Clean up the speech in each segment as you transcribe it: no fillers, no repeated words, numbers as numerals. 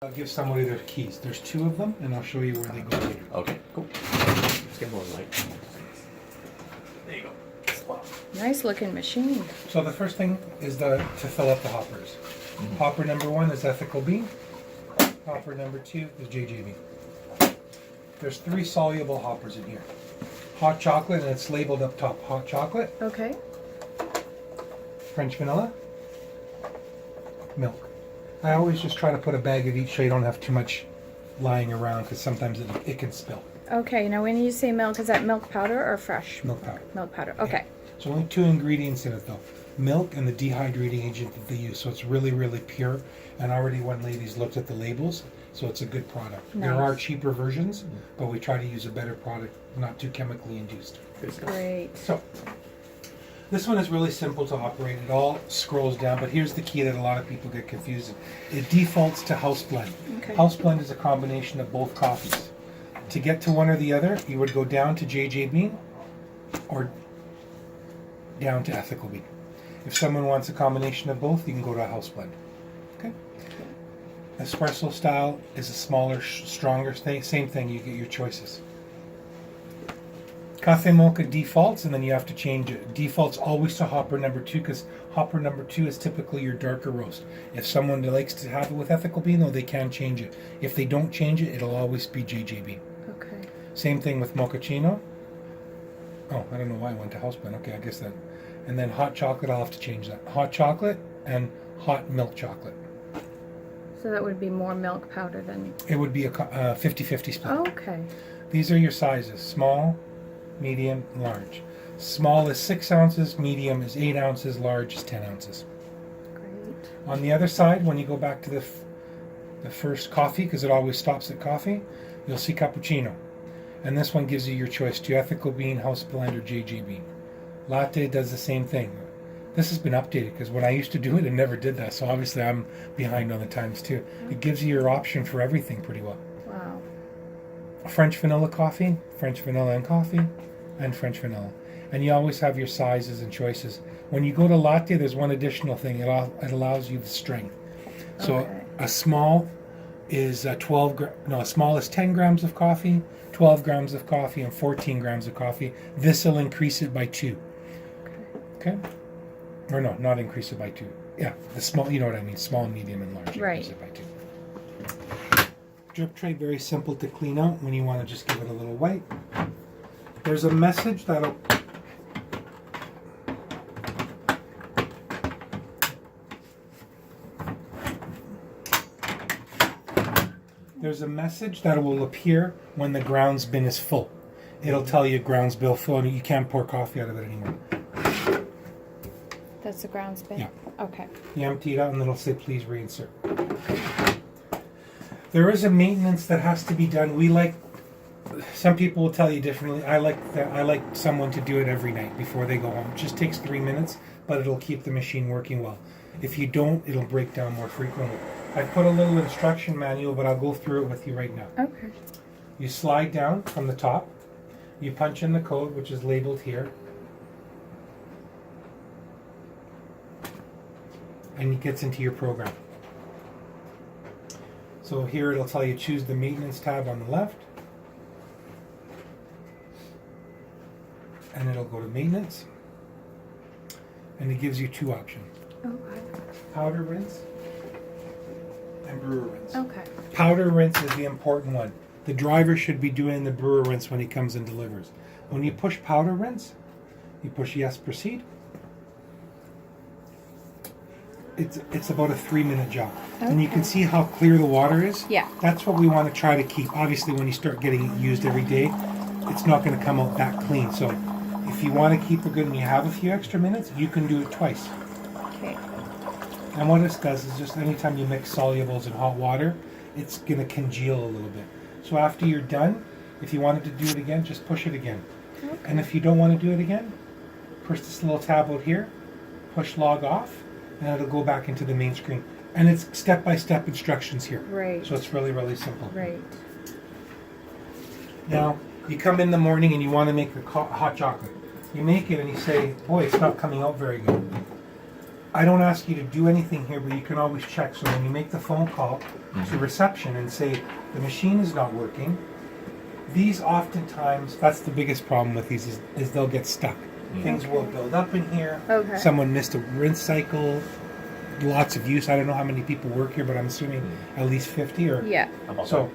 I'll give somebody their keys. There's 2 of them, and I'll show you where they go later. Okay, cool. Let's get more light. There you go. Wow. Nice looking machine. So the first thing is to fill up the hoppers. Hopper number 1 is ethical bean. Hopper number 2 is JJB. There's 3 soluble hoppers in here. Hot chocolate, and it's labeled up top. Hot chocolate, Okay. French vanilla, milk. I always just try to put a bag of each so you don't have too much lying around, because sometimes it can spill. Okay, now when you say milk, is that milk powder or fresh? Milk powder. Milk powder, okay. So only 2 ingredients in it though. Milk and the dehydrating agent that they use. So it's really, really pure. And already one lady's looked at the labels, so it's a good product. Nice. There are cheaper versions, but we try to use a better product, not too chemically induced. Good stuff. Great. So this one is really simple to operate. It all scrolls down, but here's the key that a lot of people get confused. It defaults to house blend. Okay. House blend is a combination of both coffees. To get to one or the other, you would go down to JJ Bean or down to Ethical Bean. If someone wants a combination of both, you can go to a house blend. Okay. Espresso style is a smaller, stronger thing. Same thing, you get your choices. Cafe Mocha defaults, and then you have to change it. Defaults always to hopper number 2, because hopper number 2 is typically your darker roast. If someone likes to have it with ethical bean, though, they can change it. If they don't change it, it'll always be JJ Bean. Okay. Same thing with mochaccino. Oh, I don't know why I went to house blend. Okay, I guess that. And then hot chocolate, I'll have to change that. Hot chocolate and hot milk chocolate. So that would be more milk powder than... It would be a 50-50 split. Okay. These are your sizes: small, medium, large. Small is 6 ounces, medium is 8 ounces, large is 10 ounces. Great. On the other side, when you go back to the first coffee, because it always stops at coffee, you'll see cappuccino. And this one gives you your choice to ethical bean, house blend, or JJ Bean. Latte does the same thing. This has been updated, because when I used to do it, it never did that. So obviously I'm behind on the times too. It gives you your option for everything pretty well. Wow. French vanilla coffee, French vanilla and coffee, and French vanilla. And you always have your sizes and choices. When you go to latte, there's one additional thing. It allows you the strength. So Okay. a small is a small is 10 grams of coffee, 12 grams of coffee, and 14 grams of coffee. This will increase it by 2. Okay? Or no, not increase it by 2. Yeah, the small, you know what I mean, small, medium, and large. Right. Increase it by 2. Drip tray, very simple to clean out when you want to just give it a little wipe. There's a message that'll... There's a message that will appear when the grounds bin is full. It'll tell you grounds bill full, and you can't pour coffee out of it anymore. That's the grounds bin? Yeah. Okay. You empty it out, and it'll say please reinsert. There is a maintenance that has to be done. Some people will tell you differently. I like someone to do it every night before they go home. It just takes 3 minutes, but it'll keep the machine working well. If you don't, it'll break down more frequently. I put a little instruction manual, but I'll go through it with you right now. Okay. You slide down from the top. You punch in the code, which is labeled here. And it gets into your program. So here it'll tell you choose the maintenance tab on the left. And it'll go to maintenance. And it gives you 2 options. Okay. Powder rinse and brewer rinse. Okay. Powder rinse is the important one. The driver should be doing the brewer rinse when he comes and delivers. When you push powder rinse, you push yes, proceed. It's about a 3-minute job. Okay. And you can see how clear the water is. Yeah. That's what we want to try to keep. Obviously, when you start getting it used every day, it's not going to come out that clean. So if you want to keep it good and you have a few extra minutes, you can do it twice. Okay. And what this does is just anytime you mix solubles in hot water, it's going to congeal a little bit. So after you're done, if you wanted to do it again, just push it again. Okay. And if you don't want to do it again, push this little tab out here, push log off, and it'll go back into the main screen. And it's step-by-step instructions here. Right. So it's really, really simple. Right. Now, you come in the morning and you want to make the hot chocolate. You make it and you say, boy, it's not coming out very good. I don't ask you to do anything here, but you can always check. So when you make the phone call to reception and say the machine is not working, these oftentimes, that's the biggest problem with these is they'll get stuck. Things will build up in here. Okay. Someone missed a rinse cycle. Lots of use. I don't know how many people work here, but I'm assuming at least 50 or Yeah. so.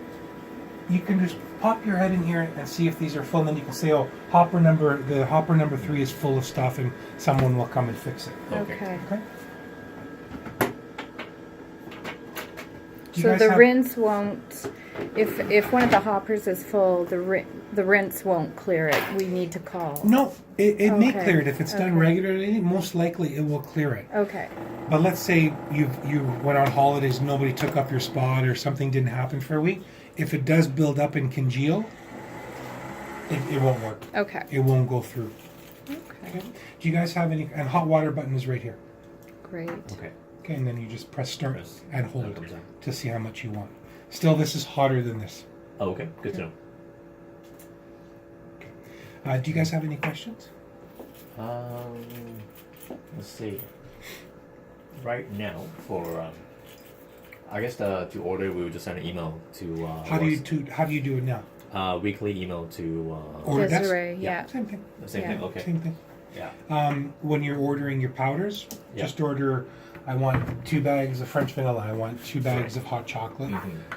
You can just pop your head in here and see if these are full, and then you can say, "Oh, hopper number 3 is full of stuff," and someone will come and fix it. Okay. Okay. Do you So guys the have- rinse won't, if one of the hoppers is full, the rinse won't clear it. We need to call. No, it may Okay. clear it if it's done Okay. regularly. Most likely, it will clear it. Okay. But let's say you went on holidays, nobody took up your spot, or something didn't happen for a week. If it does build up and congeal, it won't work. Okay. It won't go through. Okay. Okay. Do you guys have any? And hot water button is right here. Great. Okay. Okay, and then you just press start Press, and that hold comes out. to see how much you want. Still, this is hotter than this. Oh, okay. Good to know. Do you guys have any questions? Let's see. Right now, for I guess to order, we would just send an email to How do you do it now? weekly email to Order desk? Desiree, yeah. Same thing. the same Yeah. thing. Okay. Same thing. Yeah. When you're ordering your powders, Yeah. just order. I want 2 bags of French vanilla. I want 2 bags of hot chocolate.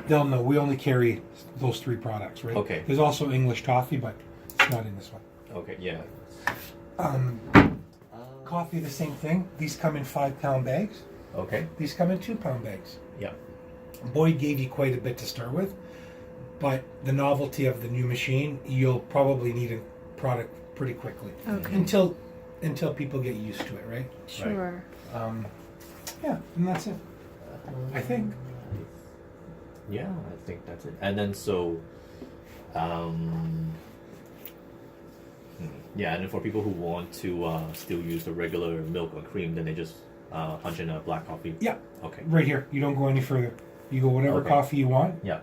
They'll know. We only carry those 3 products, right? Okay. There's also English toffee, but it's not in this one. Okay. Yeah. Coffee, the same thing. These come in 5-pound bags. Okay. These come in 2-pound bags. Yeah. Boyd gave you quite a bit to start with, but the novelty of the new machine, you'll probably need a product pretty quickly Okay. until people get used to it, right? Sure. Yeah, and that's it. I think. Yeah, I think that's it. And then so, yeah, and then for people who want to still use the regular milk or cream, then they just punch in a black coffee. Yeah, Okay. right here. You don't go any further. You go whatever Okay. coffee you want, Yeah.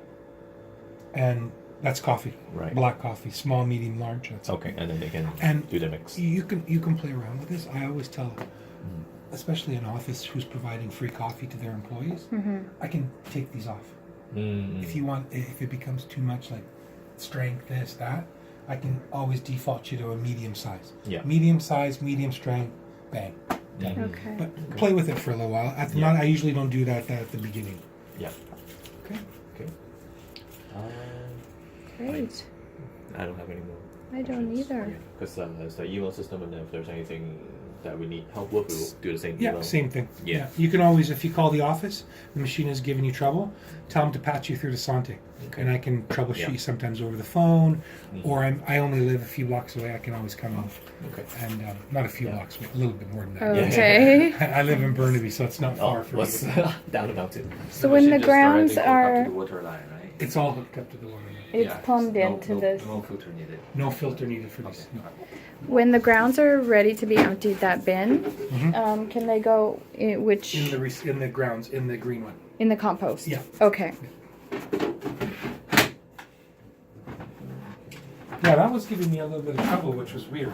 and that's coffee. Right. Black coffee, small, medium, large. That's Okay, and then they can And do the mix. You can play around with this. I always tell, especially an office who's providing free coffee to their employees, I can take these off. If you want, if it becomes too much, like strength, this, that, I can always default you to a medium size. Yeah. Medium size, medium strength, bang. Done. Okay. But play with it for a little while. Yeah. I usually don't do that at the beginning. Yeah. Okay. Okay. Great. I don't have any more. I don't either. Because it's the email system, and then if there's anything that we need help with, we'll do the same Yeah, email. same thing. Yeah. You can always, if you call the office, the machine is giving you trouble, tell them to patch you through to Sante. Okay. And I can troubleshoot Yeah. you sometimes over the phone, or I only live a few blocks away. I can always come in. Okay. And not a few Yeah. blocks, a little bit more than that. Yeah. Okay. I live in Burnaby, so it's not Oh, far from what's me. down the mountain? So when the grounds are, to the water line, right? It's all hooked up to the water line. it's Yeah, plumbed no- into no- this. No filter needed. No filter needed for this. No. When the grounds are ready to be emptied, that bin, can they go in which In the grounds, in the green one. in the compost? Yeah. Okay. Yeah, that was giving me a little bit of trouble, which was weird.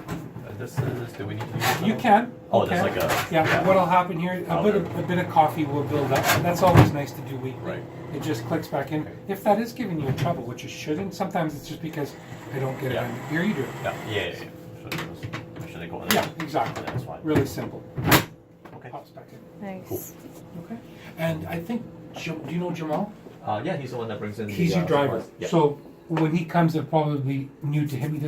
This do we need to use You can. Oh, you there's can. like a... Yeah, what'll happen here, a bit of coffee will build up. That's always nice to do weekly. Right. It just clicks back in. Okay. If that is giving you trouble, which it shouldn't, sometimes it's just because I don't get it. Yeah. Here you do it. Yeah. Should they go in? Yeah, exactly. That's fine. Really simple. Okay. Pops back in. Nice. Okay. And I think, do you know Jamal? Yeah, he's the one that brings in He's the... your driver. supplies. Yeah. So when he comes, it'll probably be new to him. He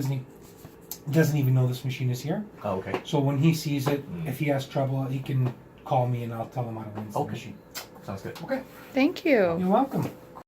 doesn't even know this machine is here. Oh, okay. So when he sees it, if he has trouble, he can call me and I'll tell him how to rinse the Okay. machine. Sounds good. Okay. Thank you. You're welcome.